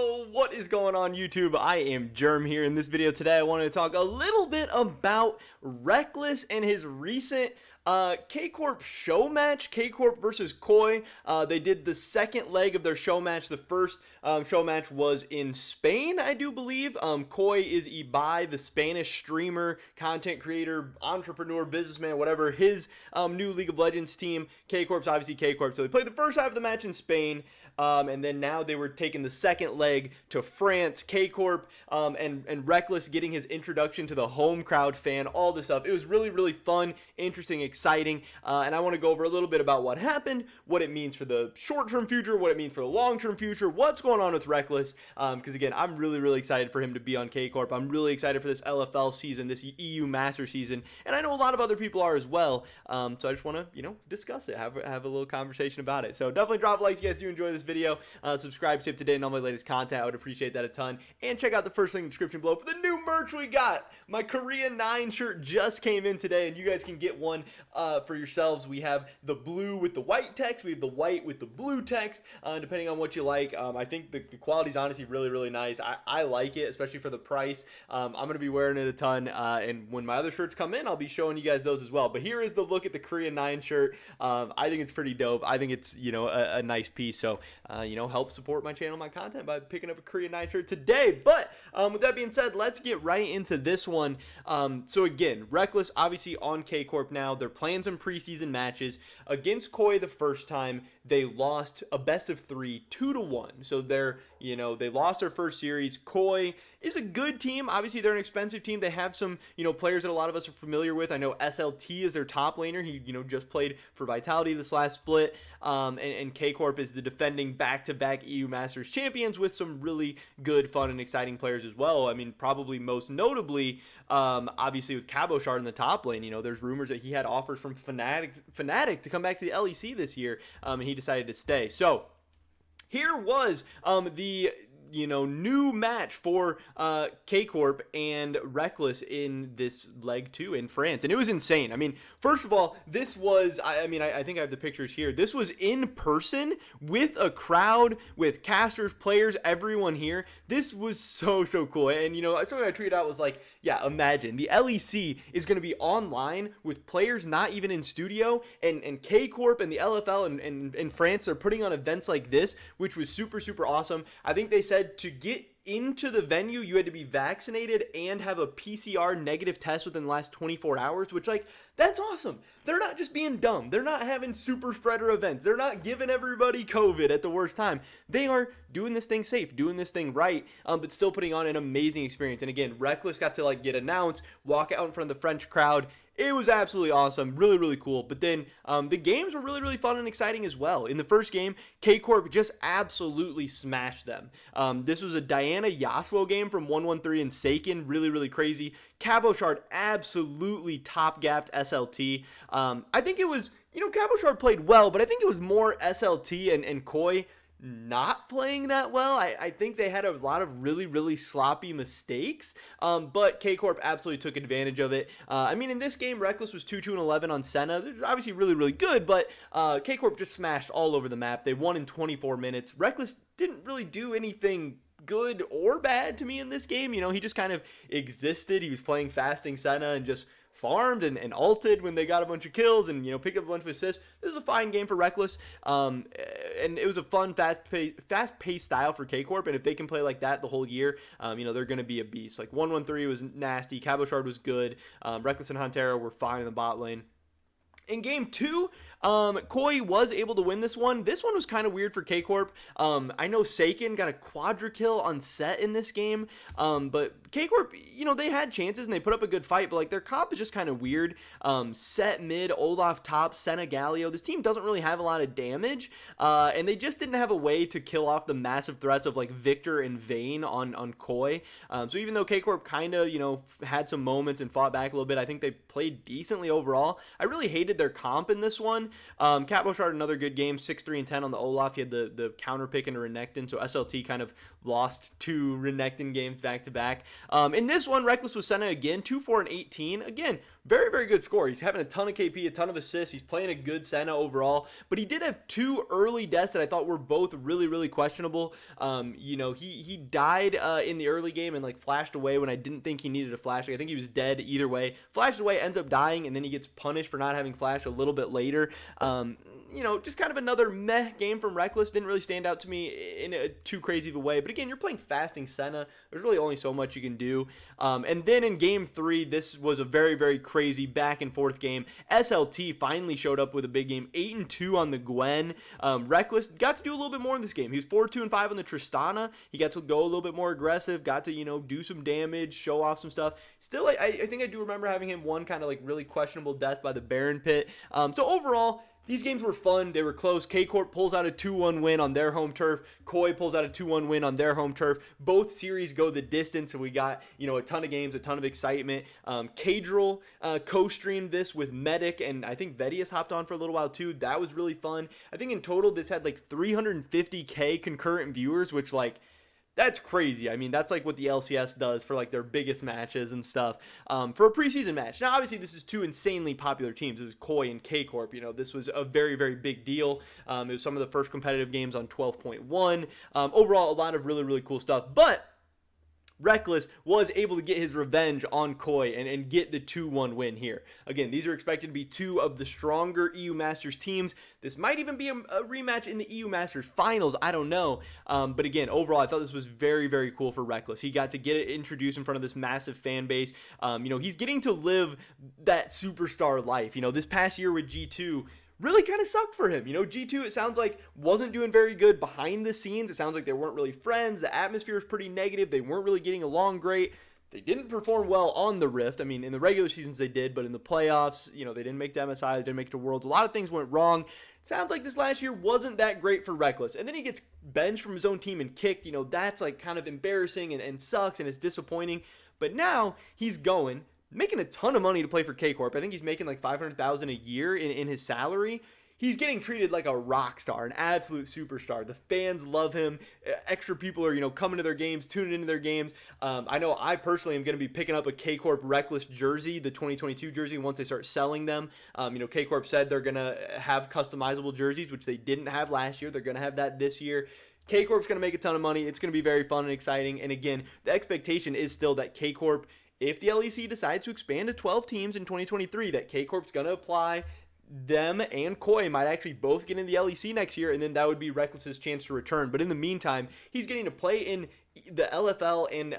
Yo, what is going on YouTube? I am Germ here. In this video today, I wanted to talk a little bit about Rekkles and his recent K-Corp show match, K-Corp versus Koi. They did the second leg of their show match. The first show match was in Spain, I do believe. Koi is Ibai, the Spanish streamer, content creator, entrepreneur, businessman, whatever. His new League of Legends team. K-Corp's obviously K-Corp. So they played the first half of the match in Spain. And then now they were taking the second leg to France, K-Corp, and Rekkles getting his introduction to the home crowd fan, all this stuff. It was really, really fun, interesting, exciting, and I want to go over a little bit about what happened, what it means for the short-term future, what it means for the long-term future, what's going on with Rekkles, because again, I'm really, really excited for him to be on K-Corp. I'm really excited for this LFL season, this EU Master season, and I know a lot of other people are as well, so I just want to, discuss it, have a little conversation about it. So definitely drop a like if you guys do enjoy this video. Subscribe, stay up to date on all my latest content. I would appreciate that a ton. And check out the first link in the description below for the new merch we got. My Korea 9 shirt just came in today, and you guys can get one for yourselves. We have the blue with the white text. We have the white with the blue text, depending on what you like. I think the quality is honestly really, really nice. I like it, especially for the price. I'm going to be wearing it a ton, and when my other shirts come in, I'll be showing you guys those as well. But here is the look at the Korea 9 shirt. I think it's pretty dope. I think it's, a nice piece. So, help support my channel, my content by picking up a Korea 9 shirt today. But with that being said, let's get right into this one. So again, Rekkles obviously on K-Corp now. They're playing some preseason matches against Koi. The first time they lost a best of 3, 2-1. So they lost their first series. Koi is a good team. Obviously, they're an expensive team. They have some, players that a lot of us are familiar with. I know SLT is their top laner. He, just played for Vitality this last split. And K-Corp is the defending back-to-back EU Masters champions with some really good, fun, and exciting players as well. I mean, probably most notably, obviously with Cabochard in the top lane. There's rumors that he had offers from Fnatic to come back to the LEC this year, and he decided to stay. So here was the new match for K-Corp and Rekkles in this leg 2 in France. And it was insane. I mean, first of all, this was, I think I have the pictures here. This was in person with a crowd, with casters, players, everyone here. This was so cool. And, something I tweeted out was like, yeah, imagine the LEC is going to be online with players not even in studio, and K-Corp and the LFL and France are putting on events like this, which was super awesome. I think they said to get into the venue, you had to be vaccinated and have a PCR negative test within the last 24 hours, which, that's awesome. They're not just being dumb. They're not having super spreader events. They're not giving everybody COVID at the worst time. They are doing this thing safe, doing this thing right, but still putting on an amazing experience. And again, Rekkles got to, get announced, walk out in front of the French crowd. It was absolutely awesome, really cool. But then the games were really fun and exciting as well. In the first game, K-Corp just absolutely smashed them. This was a Diana Yasuo game from 113 and Seiken, really crazy. Cabochard absolutely top-gapped SLT. I think it was, Cabochard played well, but I think it was more SLT and Koi not playing that well. I think they had a lot of really sloppy mistakes, but K-Corp absolutely took advantage of it. In this game, Rekkles was 2-2-11 on Senna. They're obviously really good, but K-Corp just smashed all over the map. They won in 24 minutes. Rekkles didn't really do anything good or bad to me in this game. He just kind of existed. He was playing fasting Senna and just farmed and ulted when they got a bunch of kills and, picked up a bunch of assists. This is a fine game for Rekkles, and it was a fun, fast-paced style for K-Corp, and if they can play like that the whole year, they're going to be a beast. 113 was nasty, Cabochard was good, Rekkles and Huntera were fine in the bot lane. In game 2, Koi was able to win this one. This one was kind of weird for K-Corp. I know Seiken got a quadra kill on set in this game, but K-Corp, they had chances and they put up a good fight, but their comp is just kind of weird. Set mid, Olaf top, Senna Galio. This team doesn't really have a lot of damage, and they just didn't have a way to kill off the massive threats of Victor and Vayne on Koi. So even though K-Corp kind of, had some moments and fought back a little bit, I think they played decently overall. I really hated their comp in this one. Cabochard, another good game, 6-3-10 on the Olaf. He had the counter pick into Renekton, so SLT kind of lost 2 Renekton games back to back. In this one, Rekkles was Senna again, 2-4-18. Again, very, very good score. He's having a ton of KP, a ton of assists. He's playing a good Senna overall, but he did have 2 early deaths that I thought were both really, really questionable. He died in the early game and like flashed away when I didn't think he needed a flash. I think he was dead either way. Flashed away, ends up dying, and then he gets punished for not having flash a little bit later. Just kind of another meh game from Rekkles. Didn't really stand out to me in a too crazy of a way. But again, you're playing fasting Senna. There's really only so much you can do. And then in game 3, this was a very, very crazy back and forth game. SLT finally showed up with a big game, 8-2 on the Gwen. Rekkles got to do a little bit more in this game. He was 4-2-5 on the Tristana. He got to go a little bit more aggressive, got to, do some damage, show off some stuff. Still, I think I do remember having him one kind of like really questionable death by the Baron Pit. So overall, these games were fun. They were close. K-Corp pulls out a 2-1 win on their home turf. Koi pulls out a 2-1 win on their home turf. Both series go the distance, so we got, a ton of games, a ton of excitement. Kadril co-streamed this with Medic, and I think Vedius hopped on for a little while too. That was really fun. I think in total this had like 350K concurrent viewers, which that's crazy. I mean, that's like what the LCS does for like their biggest matches and stuff for a preseason match. Now, obviously, this is 2 insanely popular teams. This is Koi and K-Corp. This was a very, very big deal. It was some of the first competitive games on 12.1. Overall, a lot of really, really cool stuff. But Rekkles was able to get his revenge on Koi and get the 2-1 win here. Again, these are expected to be 2 of the stronger EU Masters teams. This might even be a rematch in the EU Masters finals. I don't know. But again, overall, I thought this was very, very cool for Rekkles. He got to get it introduced in front of this massive fan base. He's getting to live that superstar life. This past year with G2, really kind of sucked for him. G2, it sounds like, wasn't doing very good behind the scenes. It sounds like they weren't really friends. The atmosphere was pretty negative. They weren't really getting along great. They didn't perform well on the Rift. I mean, in the regular seasons they did, but in the playoffs, they didn't make the MSI, they didn't make it to Worlds. A lot of things went wrong. It sounds like this last year wasn't that great for Rekkles. And then he gets benched from his own team and kicked. That's like kind of embarrassing and sucks, and it's disappointing. But now he's making a ton of money to play for K-Corp. I think he's making like $500,000 a year in his salary. He's getting treated like a rock star, an absolute superstar. The fans love him. Extra people are, coming to their games, tuning into their games. I know I personally am going to be picking up a K-Corp Rekkles jersey, the 2022 jersey, once they start selling them. K-Corp said they're going to have customizable jerseys, which they didn't have last year. They're going to have that this year. K-Corp's going to make a ton of money. It's going to be very fun and exciting. And again, the expectation is still that K-Corp, if the LEC decides to expand to 12 teams in 2023, that K-Corp's going to apply. Them and Koi might actually both get in the LEC next year, and then that would be Rekkles' chance to return. But in the meantime, he's getting to play in the LFL and,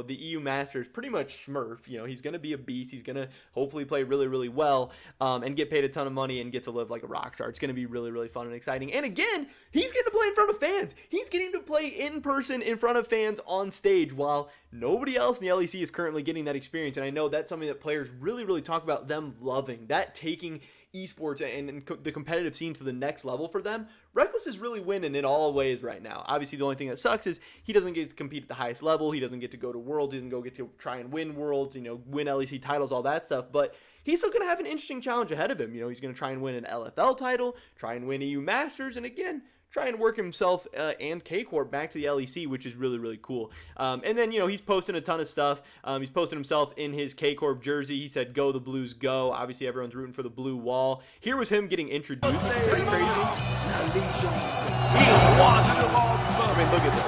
the EU Masters pretty much Smurf. He's going to be a beast. He's going to hopefully play really, really well and get paid a ton of money and get to live like a rock star. It's going to be really, really fun and exciting. And again, he's getting to play in front of fans. He's getting to play in person in front of fans on stage while nobody else in the LEC is currently getting that experience. And I know that's something that players really, really talk about, them loving that, taking esports and the competitive scene to the next level for them. Rekkles is really winning in all ways right now. Obviously, the only thing that sucks is he doesn't get to compete at the highest level. He doesn't get to go to Worlds. He doesn't get to try and win Worlds, win LEC titles, all that stuff. But he's still going to have an interesting challenge ahead of him. He's going to try and win an LFL title, try and win EU Masters, and again, try and work himself and K-Corp back to the LEC, which is really, really cool. And then, he's posting a ton of stuff. He's posting himself in his K-Corp jersey. He said, "Go the Blues, go." Obviously, everyone's rooting for the blue wall. Here was him getting introduced. It's pretty crazy. I mean, look at this.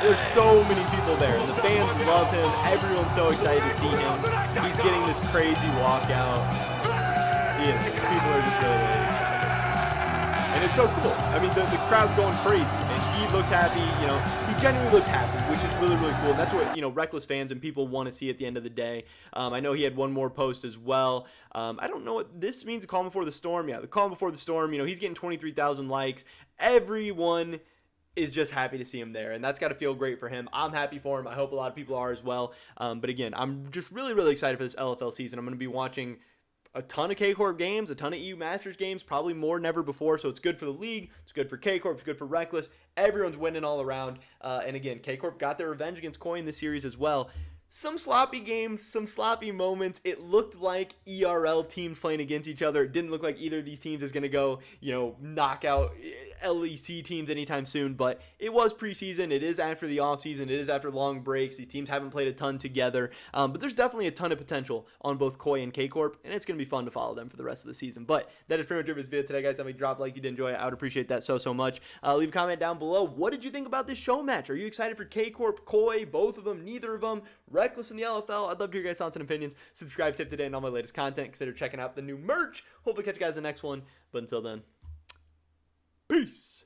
There's so many people there. The fans love him. Everyone's so excited to see him. He's getting this crazy walkout. People are just really excited. And it's so cool. I mean, the crowd's going crazy, and he looks happy. He genuinely looks happy, which is really, really cool. And that's what, Rekkles fans and people want to see at the end of the day. I know he had one more post as well. I don't know what this means, the calm before the storm. Yeah, the calm before the storm. He's getting 23,000 likes. Everyone is just happy to see him there, and that's got to feel great for him. I'm happy for him. I hope a lot of people are as well. But again, I'm just really, really excited for this LFL season. I'm going to be watching a ton of K-Corp games, a ton of EU Masters games, probably more than ever before. So it's good for the league. It's good for K-Corp. It's good for Rekkles. Everyone's winning all around. And again, K-Corp got their revenge against Koi in this series as well. Some sloppy games, some sloppy moments. It looked like ERL teams playing against each other. It didn't look like either of these teams is going to go, knock out LEC teams anytime soon, but it was preseason. It is after the offseason. It is after long breaks. These teams haven't played a ton together, but there's definitely a ton of potential on both Koi and K-Corp, and it's going to be fun to follow them for the rest of the season. But that is pretty much it for this video today, guys. Tell me, drop a like if you did enjoy it. I would appreciate that so much. Leave a comment down below. What did you think about this show match? Are you excited for K-Corp, Koi, both of them, neither of them, Rekkles in the LFL? I'd love to hear your guys' thoughts and opinions. Subscribe, save today, and all my latest content. Consider checking out the new merch. Hopefully catch you guys in the next one. But until then, peace.